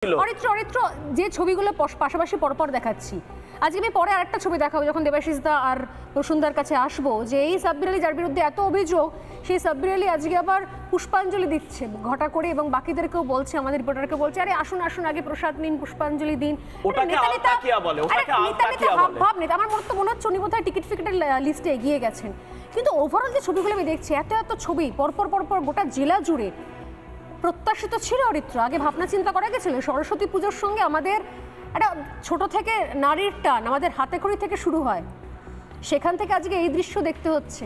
অরিত্র অরিত্র যে ছবিগুলো পাশাপাশি পরপর দেখাচ্ছি, আজকে আমি পরে আরেকটা ছবি দেখাবো যখন দেবাশিস দা আর প্রসূনদার কাছে আসবো, যে এই সাব্বির আলী যার বিরুদ্ধে এত অভিযোগ, সেই সাব্বির আলী আজকে আবার পুষ্পাঞ্জলি দিচ্ছে ঘটা করে এবং বাকিদেরকেও বলছে, আমাদের রিপোর্টারকে বলছে, আরে আসুন আসুন আগে প্রসাদ নিন, পুষ্পাঞ্জলি দিন। ভাব নেই, আমার মনে হচ্ছে উনি বোধহয় টিকিট ফিকেটের লিস্টে এগিয়ে গেছেন। কিন্তু ওভারঅল যে ছবিগুলো আমি দেখছি, এত এত ছবি পরপর পরপর গোটা জেলা জুড়ে, প্রত্যাশিত ছিল অরিত্র? আগে ভাবনা চিন্তা করা গেছিল সরস্বতী পুজোর সঙ্গে আমাদের একটা ছোট থেকে নারীর টান আমাদের হাতে খড়ি থেকে শুরু হয়, সেখান থেকে আজকে এই দৃশ্য দেখতে হচ্ছে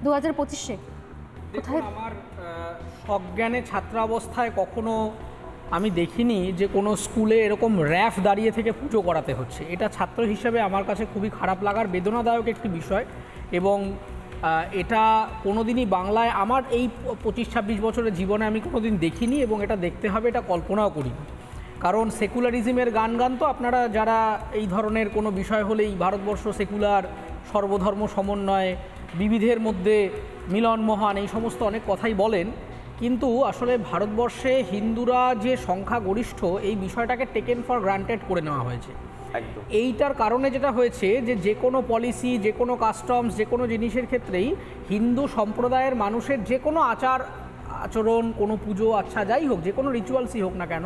2025-এ। আমার সজ্ঞানে ছাত্রাবস্থায় কখনো আমি দেখিনি যে কোনো স্কুলে এরকম র্যাফ দাঁড়িয়ে থেকে পুজো করাতে হচ্ছে। এটা ছাত্র হিসেবে আমার কাছে খুবই খারাপ লাগার, বেদনাদায়ক একটি বিষয়। এবং এটা কোনোদিনই বাংলায় আমার এই 25-26 বছরের জীবনে আমি কোনোদিন দেখিনি, এবং এটা দেখতে হবে, এটা কল্পনাও করিনি। কারণ সেকুলারিজমের গান তো আপনারা যারা এই ধরনের কোনো বিষয় হলেই ভারতবর্ষ সেকুলার, সর্বধর্ম সমন্বয়, বিবিধের মধ্যে মিলন মহান, এই সমস্ত অনেক কথাই বলেন, কিন্তু আসলে ভারতবর্ষে হিন্দুরা যে সংখ্যাগরিষ্ঠ এই বিষয়টাকে টেকেন ফর গ্রান্টেড করে নেওয়া হয়েছে। এইটার কারণে যেটা হয়েছে যে কোনো পলিসি, যে কোনো কাস্টমস, যে কোনো জিনিসের ক্ষেত্রেই হিন্দু সম্প্রদায়ের মানুষের যে কোনো আচরণ, কোনো পুজো, আচ্ছা যাই হোক, যে কোনো রিচুয়ালসই হোক না কেন,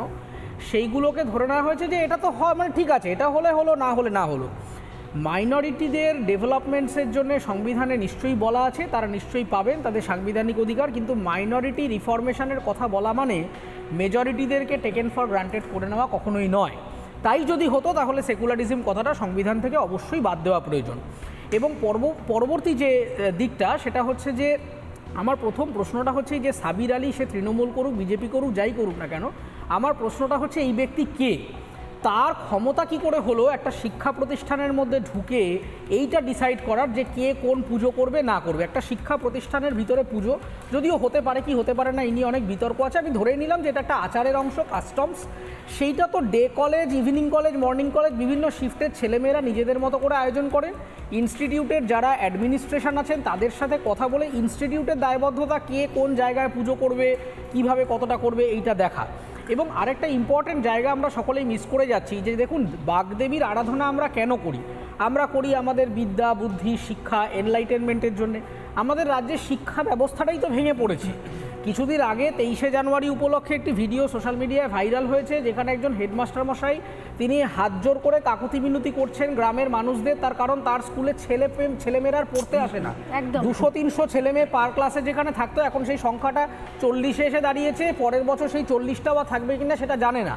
সেইগুলোকে ধরে নেওয়া হয়েছে যে এটা তো হয়, মানে ঠিক আছে, এটা হলে হলো, না হলে না হলো। মাইনরিটিদের ডেভেলপমেন্টসের জন্য সংবিধানে নিশ্চয়ই বলা আছে, তারা নিশ্চয়ই পাবেন তাদের সাংবিধানিক অধিকার, কিন্তু মাইনরিটি রিফরমেশনের কথা বলা মানে মেজরিটিদেরকে টেকেন ফর গ্রান্টেড করে নেওয়া কখনোই নয়। তাই যদি হতো তাহলে সেকুলারিজম কথাটা সংবিধান থেকে অবশ্যই বাদ দেওয়া প্রয়োজন। এবং পরবর্তী যে দিকটা সেটা হচ্ছে যে আমার প্রথম প্রশ্নটা হচ্ছে যে সাবির আলী, সে তৃণমূল করুক, বিজেপি করুক, যাই করুক না কেন, আমার প্রশ্নটা হচ্ছে এই ব্যক্তি কে, তার ক্ষমতা কি করে হলো একটা শিক্ষা প্রতিষ্ঠানের মধ্যে ঢুকে এইটা ডিসাইড করার যে কে কোন পুজো করবে না করবে। একটা শিক্ষা প্রতিষ্ঠানের ভিতরে পুজো যদিও হতে পারে কি হতে পারে না, এই নিয়ে অনেক বিতর্ক আছে, আমি ধরে নিলাম যে এটা একটা আচারের অংশ, কাস্টমস। সেইটা তো day college, evening college, morning college, বিভিন্ন শিফটের ছেলেমেয়েরা নিজেদের মতো করে আয়োজন করেন। ইনস্টিটিউটের যারা অ্যাডমিনিস্ট্রেশন আছেন তাদের সাথে কথা বলে ইনস্টিটিউটের দায়বদ্ধতা, কে কোন জায়গায় পুজো করবে, কিভাবে কতটা করবে, এইটা দেখা। এবং আরেকটা ইম্পর্টেন্ট জায়গা আমরা সকলেই মিস করে যাচ্ছি, যে দেখুন বাগদেবীর আরাধনা আমরা কেন করি? আমরা করি আমাদের বিদ্যা, বুদ্ধি, শিক্ষা, এনলাইটেনমেন্টের জন্যে। আমাদের রাজ্যের শিক্ষা ব্যবস্থাটাই তো ভেঙে পড়েছে। কিছুদিন আগে 23শে জানুয়ারি উপলক্ষে একটি ভিডিও সোশ্যাল মিডিয়ায় ভাইরাল হয়েছে, যেখানে একজন হেডমাস্টার মশাই তিনি হাত জোর করে কাকুতি মিনতি করছেন গ্রামের মানুষদের, তার কারণ তার স্কুলে ছেলেমেয়েরা পড়তে আসে না। 200-300 ছেলেমেয়ে পার ক্লাসে যেখানে থাকতো, এখন সেই সংখ্যাটা 40-এ এসে দাঁড়িয়েছে। পরের বছর সেই 40টা বা থাকবে কিনা সেটা জানে না।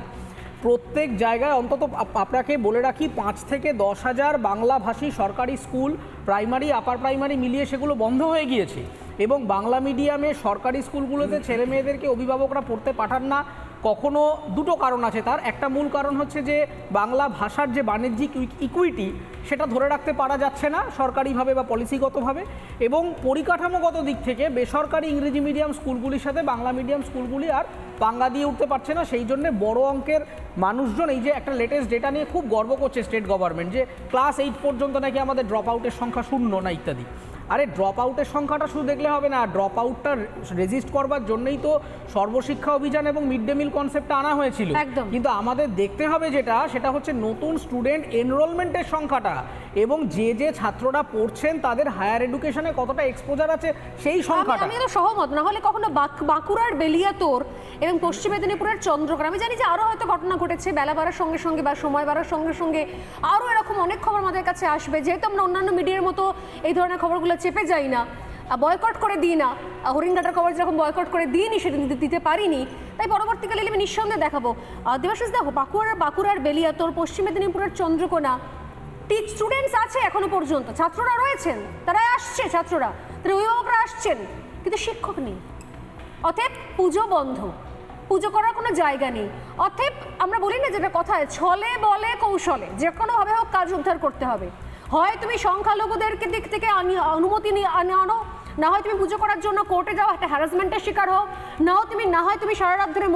প্রত্যেক জায়গায় অন্তত আপনাকে বলে রাখি 5 থেকে 10 হাজার বাংলাভাষী সরকারি স্কুল, প্রাইমারি, আপার প্রাইমারি মিলিয়ে সেগুলো বন্ধ হয়ে গিয়েছে। এবং বাংলা মিডিয়ামে সরকারি স্কুলগুলোতে ছেলে মেয়েদেরকে অভিভাবকরা পড়তে পাঠান না। কখনো দুটো কারণ আছে তার, একটা মূল কারণ হচ্ছে যে বাংলা ভাষার যে বাণিজ্যিক ইকুইটি সেটা ধরে রাখতে পারা যাচ্ছে না সরকারিভাবে বা পলিসিগতভাবে। এবং পরিকাঠামোগত দিক থেকে বেসরকারি ইংরেজি মিডিয়াম স্কুলগুলির সাথে বাংলা মিডিয়াম স্কুলগুলি আর পাঙ্গা দিয়ে উঠতে পারছে না। সেই জন্যে বড় অঙ্কের মানুষজন, এই যে একটা লেটেস্ট ডেটা নিয়ে খুব গর্ব করছে স্টেট গভর্নমেন্ট, যে ক্লাস 8 পর্যন্ত নাকি আমাদের ড্রপ আউটের সংখ্যা 0 না ইত্যাদি। আরে ড্রপ আউটের সংখ্যাটা শুধু দেখলে হবে না, ড্রপ আউটটা রেজিস্ট করবার জন্যই তো সর্বশিক্ষা অভিযান এবং মিড ডে মিল কনসেপ্টটা আনা হয়েছিল। কিন্তু আমাদের দেখতে হবে সেটা হচ্ছে নতুন স্টুডেন্ট এনরোলমেন্টের সংখ্যাটা, এবং যে ছাত্ররা পড়ছেন তাদের হায়ার এডুকেশনে কতটা এক্সপোজার আছে সেই সংখ্যাটা। আমি তো সহমত, না হলে কখনো বাঁকুড়ার বেলিয়াতোর এবং পশ্চিম মেদিনীপুরের চন্দ্রকোনা, আমি জানি যে আরও হয়তো ঘটনা ঘটেছে, বেলা বাড়ার সঙ্গে সঙ্গে বা সময় বাড়ার সঙ্গে সঙ্গে আরও এরকম অনেক খবর আমাদের কাছে আসবে। যেহেতু আমরা অন্যান্য মিডিয়ার মতো এই ধরনের খবরগুলো চেপে যাই না, বয়কট করে দিই না, হরিণঘাটার খবর যেরকম বয়কট করে দিইনি, সেটা দিতে পারিনি, তাই পরবর্তীকালে আমি নিঃসন্দেহে দেখাবো। দেবাশিস দা, বাঁকুড়ার বেলিয়াতোর, পশ্চিম মেদিনীপুরের চন্দ্রকোনা, স্টুডেন্টস আছে এখনো পর্যন্ত, ছাত্ররা রয়েছেন, তারা আসছে, ছাত্ররা, তারা অভিভাবকরা আসছেন, কিন্তু শিক্ষক নেই। অতএব পুজো বন্ধ, পুজো করার কোনো জায়গা নেই। অতএব আমরা বলি না যেটা কথায়, ছলে বলে কৌশলে যে কোনোভাবে হোক কাজ উদ্ধার করতে হবে। হয় তুমি সংখ্যালঘুদেরকে দিক থেকে অনুমতি নিয়ে আনো, না হয় তুমি পুজো করার জন্য কোর্টে যাও, একটা হ্যারাসমেন্টের শিকার হও, না হয় তুমি সারা রাত ধরে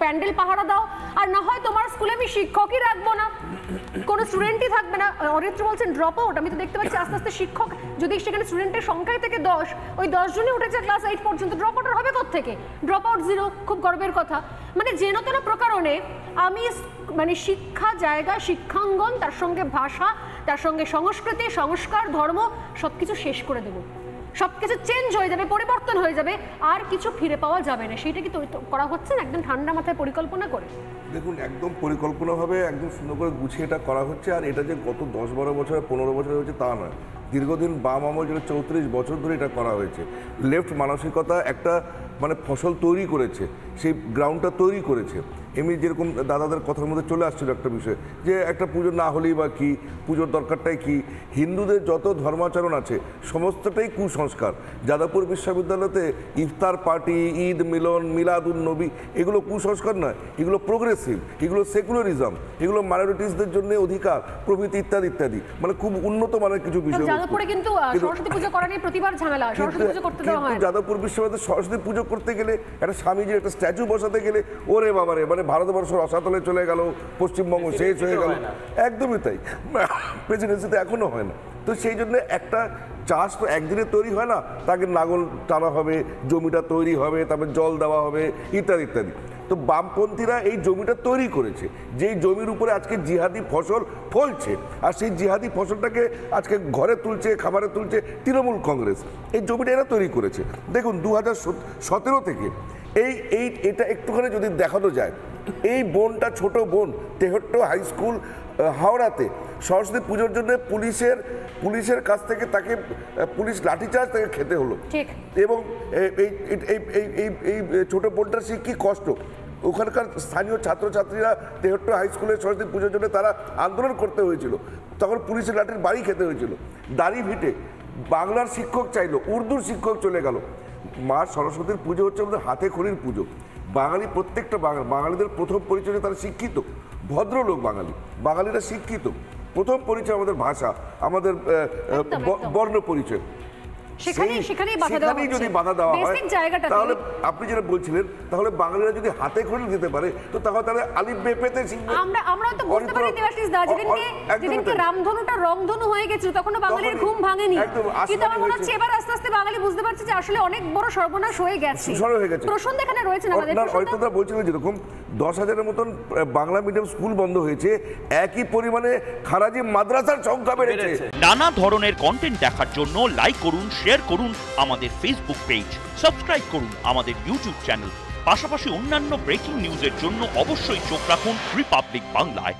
প্যান্ডেল পাহারা দাও, আর না হয় তোমার স্কুলে আমি শিক্ষকই রাখবো না। কোনো স্টুডেন্টই থাকবে না। অরিত্র বলছেন ড্রপ আউট, আমি তো দেখতে পাচ্ছি আস্তে আস্তে শিক্ষক যদি সেখানে স্টুডেন্টের সংখ্যায় থেকে 10, ওই 10 জনই উঠেছে ক্লাস 8 পর্যন্ত, ড্রপ আউট হবে কোত্থেকে? ড্রপ আউট 0, খুব গর্বের কথা। মানে যেন তেন প্রকারণে আমি মানে শিক্ষা জায়গা, শিক্ষাঙ্গন, তার সঙ্গে ভাষা, তার সঙ্গে সংস্কৃতি, সংস্কার, ধর্ম সবকিছু শেষ করে দেবো, সবকিছু চেঞ্জ হয়ে যাবে, পরিবর্তন হয়ে যাবে, আর কিছু ফিরে পাওয়া যাবে না। সেইটা কি করা হচ্ছে না একদম ঠান্ডা মাথায় পরিকল্পনা করে? দেখুন, একদম পরিকল্পনাভাবে একদম সুন্দর করে গুছিয়ে এটা করা হচ্ছে। আর এটা যে গত 10-12 বছর 15 বছর হয়েছে তা নয়, দীর্ঘদিন বাম আমল যেটা 34 বছর ধরে এটা করা হয়েছে। লেফট মানসিকতা একটা মানে ফসল তৈরি করেছে, সেই গ্রাউন্ডটা তৈরি করেছে। এমনি যেরকম দাদাদের কথার মধ্যে চলে আসছিল একটা বিষয়, যে একটা পুজো না হলেই বা কী, পুজোর দরকারটাই কি। হিন্দুদের যত ধর্মাচরণ আছে সমস্তটাই কুসংস্কার। যাদবপুর বিশ্ববিদ্যালয়তে ইফতার পার্টি, ঈদ মিলন, মিলাদুন নবী, এগুলো কুসংস্কার নয়, এগুলো প্রোগ্রেসিভ, এগুলো সেকুলারিজম, এগুলো মাইনরিটিসদের জন্য অধিকার প্রভৃতি ইত্যাদি ইত্যাদি, মানে খুব উন্নত মানের কিছু বিষয়। যাদবপুরে কিন্তু সরস্বতী পুজো করা নিয়ে প্রতিবার ঝামেলা, সরস্বতী পুজো করতে দেওয়া হয় না। যাদবপুর বিশ্ববিদ্যালয়ে সরস্বতী পুজো করতে গেলে একটা স্বামীজির একটা স্ট্যাচু বসাতে গেলে ওরে বাবারে, মানে ভারতবর্ষ রসাতলে চলে গেল, পশ্চিমবঙ্গ শেষ হয়ে গেল। একদমই তাই, প্রেসিডেন্সিতে এখনো হয় না। তো সেই জন্য একটা চাষ তো একদিনে তৈরি হয় না, তাকে লাঙল টানা হবে, জমিটা তৈরি হবে, তারপর জল দেওয়া হবে ইত্যাদি ইত্যাদি। তো বামপন্থীরা এই জমিটা তৈরি করেছে, যেই জমির উপরে আজকে জিহাদি ফসল ফলছে, আর সেই জিহাদি ফসলটাকে আজকে ঘরে তুলছে, খাবারে তুলছে তৃণমূল কংগ্রেস। এই জমিটা এরা তৈরি করেছে। দেখুন 2017 থেকে এটা একটুখানি যদি দেখানো যায়, এই বোনটা, ছোট বোন, তেহট্ট হাই স্কুল হাওড়াতে সরস্বতী পুজোর জন্য পুলিশের কাছ থেকে তাকে পুলিশ লাঠিচার্জ তাকে খেতে হলো। এবং এই ছোট বোনটার সে কী কষ্ট। ওখানকার স্থানীয় ছাত্রছাত্রীরা তেহট্ট হাই স্কুলের সরস্বতী পুজোর জন্য তারা আন্দোলন করতে হয়েছিল, তখন পুলিশের লাঠির বাড়ি খেতে হয়েছিল। দাড়ি ভিটে বাংলার শিক্ষক চাইলো, উর্দুর শিক্ষক চলে গেল। মা সরস্বতীর পুজো হচ্ছে আমাদের হাতে খড়ির পুজো। বাঙালি প্রত্যেকটা বাঙালিদের প্রথম পরিচয় তারা শিক্ষিত, ভদ্রলোক বাঙালিরা শিক্ষিত। প্রথম পরিচয় আমাদের ভাষা, আমাদের বর্ণ পরিচয়। সেখানেই যদি বাধা দেওয়া হয়, তাহলে আপনি যেটা বলছিলেন, তাহলে বাঙালিরা যদি হাতে খড়ি দিতে পারে, তো তাহলে আলিফ বে পেতে শিখবে। আমরা তো বুঝতে পারি দেবাশিস দা, যেদিনকে রামধনুটা রংধনু হয়ে গেছিল তখনো বাঙালির ঘুম ভাঙেনি, কিন্তু আমার মনে হচ্ছে এবার আস্তে আস্তে বাঙালি বুঝতে পারছে যে আসলে অনেক বড় সর্বনাশ হয়ে গেছে। প্রশ্ন এখানে রয়েছে না, হয়তো বলছিলেন যেরকম 10,000-এর মতন বাংলা মিডিয়াম স্কুল বন্ধ হয়েছে, একই পরিমাণে খারাজি মাদ্রাসার সংখ্যা বেড়েছে। নানা ধরনের কন্টেন্ট দেখার জন্য লাইক করুন, শেয়ার করুন আমাদের ফেসবুক পেজ, সাবস্ক্রাইব করুন আমাদের ইউটিউব চ্যানেল। পাশাপাশি অন্যান্য ব্রেকিং নিউজের জন্য অবশ্যই চোখ রাখুন রিপাবলিক বাংলায়।